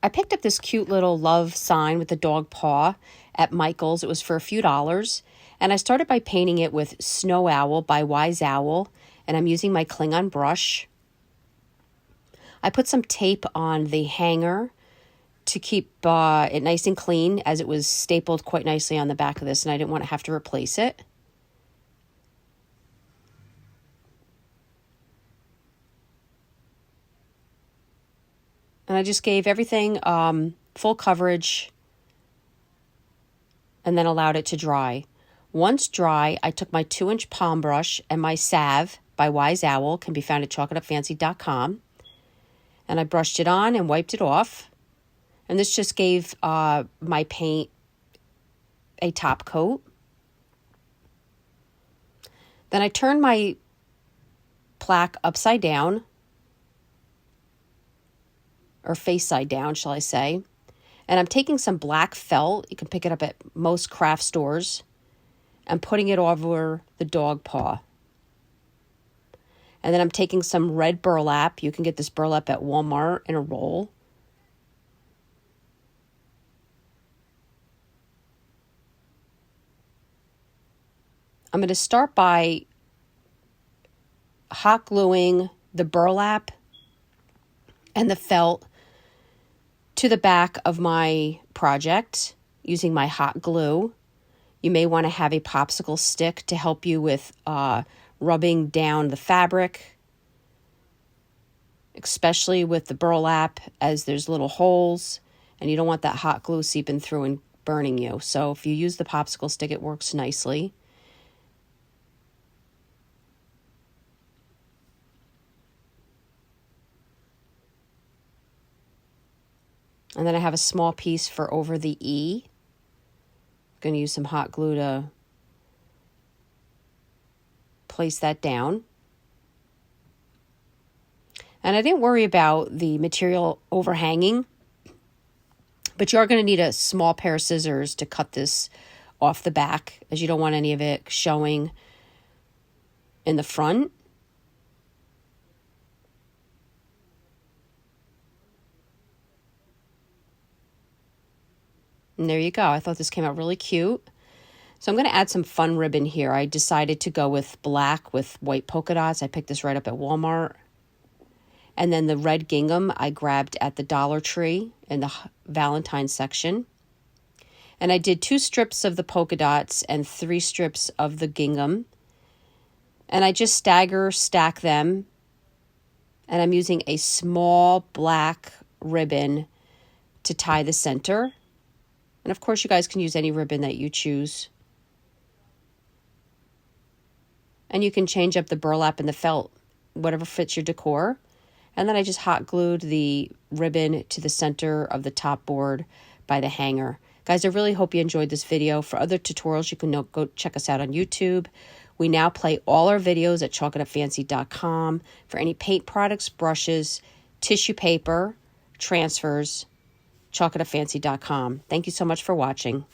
I picked up this cute little love sign with the dog paw at Michael's. It was for a few dollars. And I started by painting it with Snow Owl by Wise Owl. And I'm using my Klingon brush. I put some tape on the hanger to keep it nice and clean, as it was stapled quite nicely on the back of this, and I didn't want to have to replace it. And I just gave everything full coverage and then allowed it to dry. Once dry, I took my 2-inch palm brush and my salve by Wise Owl, can be found at chalkitupfancy.com. And I brushed it on and wiped it off. And this just gave my paint a top coat. Then I turned my plaque upside down, or face side down, shall I say. And I'm taking some black felt, you can pick it up at most craft stores, and putting it over the dog paw. And then I'm taking some red burlap. You can get this burlap at Walmart in a roll. I'm going to start by hot gluing the burlap and the felt to the back of my project using my hot glue. You may want to have a popsicle stick to help you with rubbing down the fabric, especially with the burlap, as there's little holes and you don't want that hot glue seeping through and burning you. So if you use the popsicle stick, it works nicely. And then I have a small piece for over the E. I'm going to use some hot glue to place that down. And I didn't worry about the material overhanging, but you are going to need a small pair of scissors to cut this off the back, as you don't want any of it showing in the front. And there you go. I thought this came out really cute. So I'm going to add some fun ribbon here. I decided to go with black with white polka dots. I picked this right up at Walmart. And then the red gingham I grabbed at the Dollar Tree in the Valentine's section. And I did 2 strips of the polka dots and 3 strips of the gingham. And I just stack them. And I'm using a small black ribbon to tie the center. And of course, you guys can use any ribbon that you choose. And you can change up the burlap and the felt, whatever fits your decor. And then I just hot glued the ribbon to the center of the top board by the hanger. Guys, I really hope you enjoyed this video. For other tutorials, you can go check us out on YouTube. We now play all our videos at chalkitupfancy.com for any paint products, brushes, tissue paper, transfers. chalkitupfancy.com. Thank you so much for watching.